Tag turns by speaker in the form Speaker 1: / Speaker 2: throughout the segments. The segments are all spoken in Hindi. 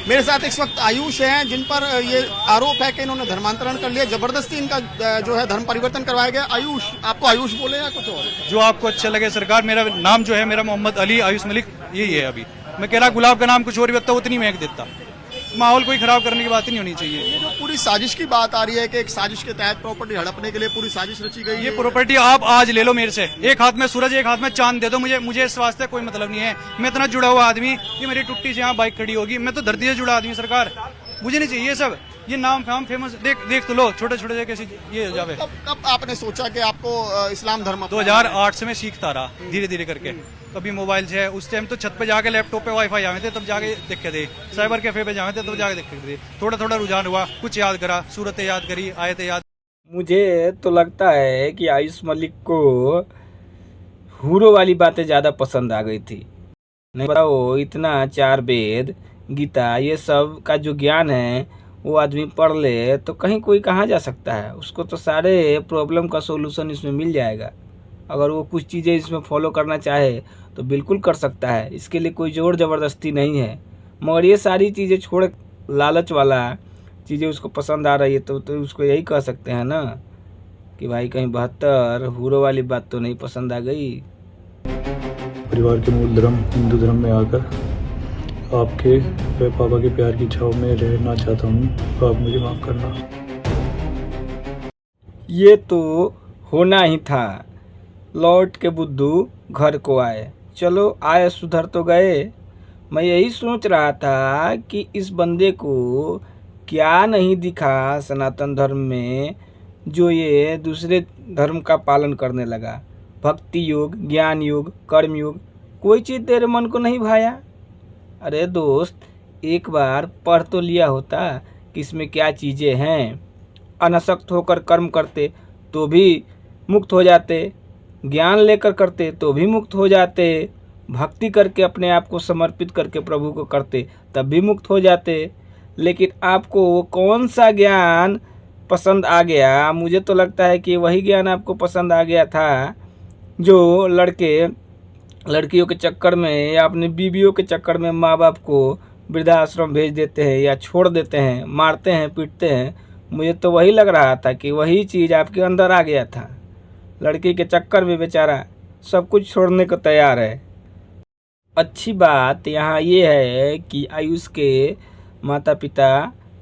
Speaker 1: मेरे साथ इस वक्त आयुष हैं, जिन पर ये आरोप है कि इन्होंने धर्मांतरण कर लिया, जबरदस्ती इनका जो है धर्म परिवर्तन करवाया गया। आयुष, आपको आयुष बोले या कुछ और?
Speaker 2: जो आपको अच्छा लगे सरकार। मेरा नाम जो है मेरा मोहम्मद अली आयुष मलिक यही है। अभी मैं कह रहा गुलाब का नाम कुछ और भी होता उतनी महक देता। माहौल कोई खराब करने की बात ही नहीं होनी चाहिए।
Speaker 1: ये जो पूरी साजिश की बात आ रही है कि एक साजिश के तहत प्रॉपर्टी हड़पने के लिए पूरी साजिश रची गई
Speaker 2: ये
Speaker 1: है।
Speaker 2: प्रॉपर्टी आप आज ले लो मेरे से, एक हाथ में सूरज एक हाथ में चांद दे दो मुझे इस वास्ते कोई मतलब नहीं है। मैं इतना जुड़ा हुआ आदमी, ये मेरी टुट्टी से यहाँ बाइक खड़ी होगी, मैं तो धरती से जुड़ा आदमी। सरकार मुझे नहीं चाहिए सब ये नाम फाम फेमस। देख तो लो छोटे छोटे कैसे ये हो जावे।
Speaker 1: कब आपने सोचा कि आपको इस्लाम धर्म
Speaker 2: 2008 से मैं सीखता रहा धीरे धीरे करके। कभी मोबाइल से, उस टाइम तो छत पे जाके लैपटॉप पे वाईफाई आवे थे तब जाके देखे थे, साइबर कैफे पे जावे थे तब जाके देखे थे। थोड़ा थोड़ा रुझान हुआ, कुछ याद करा, सूरतें याद करी, आयतें याद।
Speaker 3: मुझे तो लगता है कि आयुष मलिक को हूरों वाली बातें ज़्यादा पसंद आ गई थी। नहीं बताओ, इतना चार वेद गीता ये सब का जो ज्ञान है वो आदमी पढ़ ले तो कहीं कोई कहाँ जा सकता है। उसको तो सारे प्रॉब्लम का सोल्यूशन इसमें मिल जाएगा। अगर वो कुछ चीज़ें इसमें फॉलो करना चाहे तो बिल्कुल कर सकता है। इसके लिए कोई जोर ज़बरदस्ती नहीं है। मगर ये सारी चीज़ें छोड़, लालच वाला चीज़ें उसको पसंद आ रही है तो उसको यही कह सकते हैं ना कि भाई कहीं 72 हूरों वाली बात तो नहीं पसंद आ गई।
Speaker 4: परिवार के मूल धर्म हिंदू धर्म में आकर आपके व पापा के प्यार की छाव में रहना चाहता हूँ, तो आप मुझे माफ़ करना।
Speaker 3: ये तो होना ही था। लौट के बुद्धू घर को आए। चलो आए, सुधर तो गए। मैं यही सोच रहा था कि इस बंदे को क्या नहीं दिखा सनातन धर्म में जो ये दूसरे धर्म का पालन करने लगा। भक्ति योग, ज्ञान योग, कर्म योग, कोई चीज़ तेरे मन को नहीं भाया। अरे दोस्त, एक बार पढ़ तो लिया होता कि इसमें क्या चीज़ें हैं। अनासक्त होकर कर्म करते तो भी मुक्त हो जाते, ज्ञान लेकर करते तो भी मुक्त हो जाते, भक्ति करके अपने आप को समर्पित करके प्रभु को करते तब भी मुक्त हो जाते। लेकिन आपको वो कौन सा ज्ञान पसंद आ गया? मुझे तो लगता है कि वही ज्ञान आपको पसंद आ गया था जो लड़कियों के चक्कर में या अपनी बीवियों के चक्कर में माँ बाप को वृद्धाश्रम भेज देते हैं या छोड़ देते हैं, मारते हैं, पीटते हैं। मुझे तो वही लग रहा था कि वही चीज़ आपके अंदर आ गया था। लड़की के चक्कर में बेचारा सब कुछ छोड़ने को तैयार है। अच्छी बात यहाँ ये है कि आयुष के माता पिता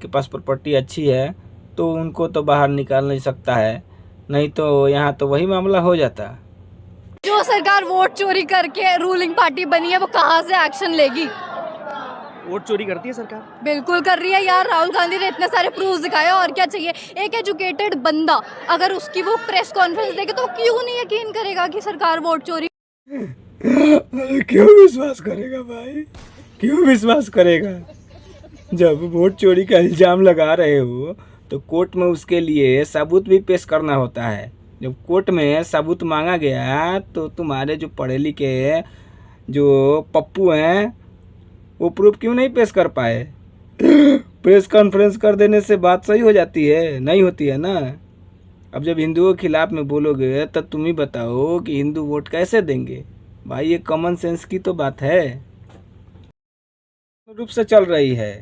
Speaker 3: के पास प्रॉपर्टी अच्छी है तो उनको तो बाहर निकाल नहीं सकता है, नहीं तो यहाँ तो वही मामला हो जाता।
Speaker 5: जो सरकार वोट चोरी करके रूलिंग पार्टी बनी है वो कहाँ से एक्शन लेगी?
Speaker 6: वोट चोरी करती है सरकार?
Speaker 5: बिल्कुल कर रही है यार। राहुल गांधी ने इतने सारे प्रूफ दिखाए, और क्या चाहिए? एक एजुकेटेड बंदा अगर उसकी वो प्रेस कॉन्फ्रेंस देखे तो क्यों नहीं यकीन करेगा कि सरकार वोट चोरी।
Speaker 3: क्यों विश्वास करेगा भाई, क्यों विश्वास करेगा? जब वोट चोरी का इल्ज़ाम लगा रहे हो तो कोर्ट में उसके लिए सबूत भी पेश करना होता है। जब कोर्ट में सबूत मांगा गया तो तुम्हारे जो पढ़े लिखे जो पप्पू हैं वो प्रूफ क्यों नहीं पेश कर पाए? प्रेस कॉन्फ्रेंस कर देने से बात सही हो जाती है? नहीं होती है ना। अब जब हिंदुओं के खिलाफ में बोलोगे तब तुम ही बताओ कि हिंदू वोट कैसे देंगे? भाई ये कॉमन सेंस की तो बात है। रूप से चल रही है,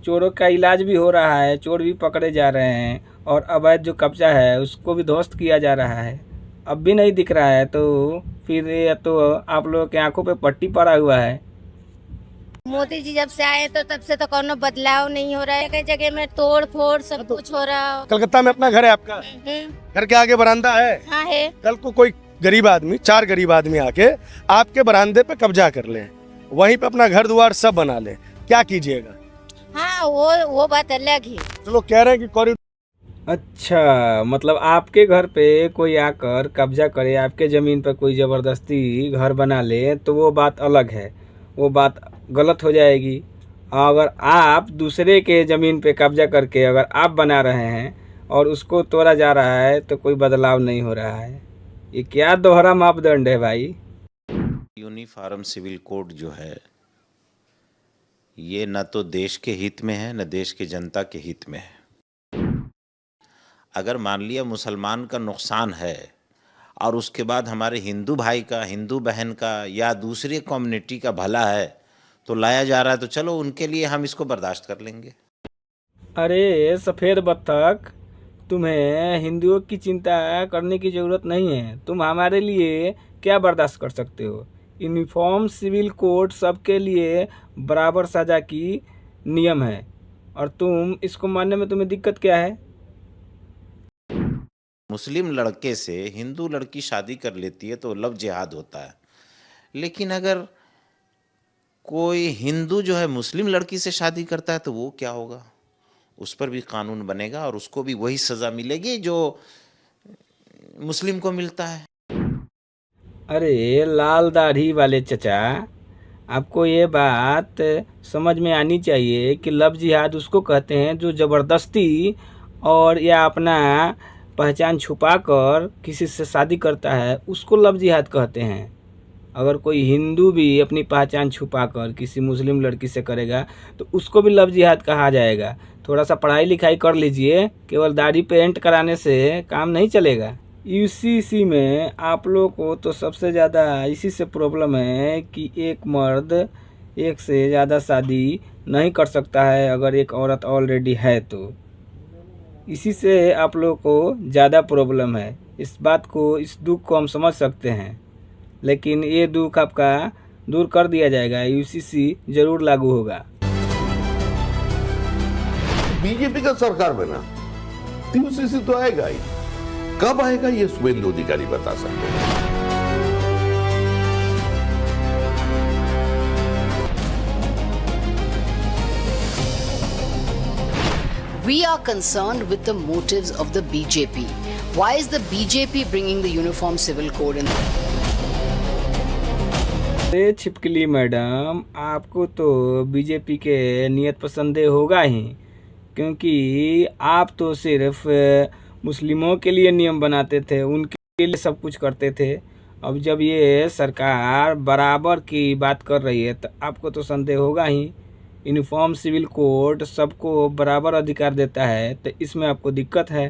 Speaker 3: चोरों का इलाज भी हो रहा है, चोर भी पकड़े जा रहे हैं और अवैध जो कब्जा है उसको भी ध्वस्त किया जा रहा है। अब भी नहीं दिख रहा है तो फिर ये तो आप लोगों की आंखों पे पट्टी पड़ा हुआ है।
Speaker 7: मोदी जी जब से आए तो तब से तो कोनो बदलाव नहीं हो रहा है। कई जगह में तोड़ फोड़ सब कुछ हो रहा है।
Speaker 1: कलकत्ता में अपना घर है आपका? घर के आगे बरामदा है?
Speaker 7: हाँ है।
Speaker 1: कल को कोई गरीब आदमी, 4 गरीब आदमी आके आपके बरामदे पे कब्जा कर ले, वहीं पे अपना घर द्वार सब बना ले, क्या कीजिएगा?
Speaker 7: हाँ वो बात अलग है।
Speaker 1: तो लोग कह रहे हैं कि कॉरिडोर।
Speaker 3: अच्छा, मतलब आपके घर पे कोई आकर कब्जा करे, आपके ज़मीन पर कोई ज़बरदस्ती घर बना ले तो वो बात अलग है, वो बात गलत हो जाएगी। अगर आप दूसरे के ज़मीन पे कब्जा करके अगर आप बना रहे हैं और उसको तोड़ा जा रहा है तो कोई बदलाव नहीं हो रहा है। ये क्या दोहरा मापदंड है भाई?
Speaker 8: यूनिफॉर्म सिविल कोड जो है ये न तो देश के हित में है न देश की जनता के हित में है। अगर मान लिया मुसलमान का नुकसान है और उसके बाद हमारे हिंदू भाई का, हिंदू बहन का या दूसरे कम्युनिटी का भला है तो लाया जा रहा है, तो चलो उनके लिए हम इसको बर्दाश्त कर लेंगे।
Speaker 3: अरे सफ़ेद बत्तख, तुम्हें हिंदुओं की चिंता करने की ज़रूरत नहीं है। तुम हमारे लिए क्या बर्दाश्त कर सकते हो? यूनिफॉर्म सिविल कोड सबके लिए बराबर सज़ा की नियम है, और तुम इसको मानने में तुम्हें दिक्कत क्या है?
Speaker 8: मुस्लिम लड़के से हिंदू लड़की शादी कर लेती है तो लव जिहाद होता है, लेकिन अगर कोई हिंदू जो है मुस्लिम लड़की से शादी करता है तो वो क्या होगा? उस पर भी कानून बनेगा और उसको भी वही सज़ा मिलेगी जो मुस्लिम को मिलता है।
Speaker 3: अरे लाल दाढ़ी वाले चचा, आपको ये बात समझ में आनी चाहिए कि लव जिहाद उसको कहते हैं जो ज़बरदस्ती और या अपना पहचान छुपाकर किसी से शादी करता है, उसको लव जिहाद कहते हैं। अगर कोई हिंदू भी अपनी पहचान छुपाकर किसी मुस्लिम लड़की से करेगा तो उसको भी लव जिहाद कहा जाएगा। थोड़ा सा पढ़ाई लिखाई कर लीजिए, केवल दाढ़ी पेंट कराने से काम नहीं चलेगा। यूसीसी में आप लोग को तो सबसे ज़्यादा इसी से प्रॉब्लम है कि एक मर्द एक से ज़्यादा शादी नहीं कर सकता है अगर एक औरत ऑलरेडी है तो। इसी से आप लोग को ज़्यादा प्रॉब्लम है। इस बात को, इस दुख को हम समझ सकते हैं, लेकिन ये दुख आपका दूर कर दिया जाएगा। यूसीसी ज़रूर लागू होगा।
Speaker 9: बीजेपी का सरकार बना, यूसीसी तो आएगा ही। कब आएगा ये शुभेंदु अधिकारी बता सकते हैं।
Speaker 10: We are concerned with the motives of the BJP. Why is the BJP bringing the Uniform Civil Code in?
Speaker 3: अरे छिपकली मैडम, आपको तो बीजेपी के नियत पसंदे होगा ही, क्योंकि आप तो सिर्फ मुस्लिमों के लिए नियम बनाते थे, उनके लिए सब कुछ करते थे। अब जब ये सरकार बराबर की बात कर रही है तो आपको तो संदेह होगा ही। यूनिफॉर्म सिविल कोड सबको बराबर अधिकार देता है, तो इसमें आपको दिक्कत है।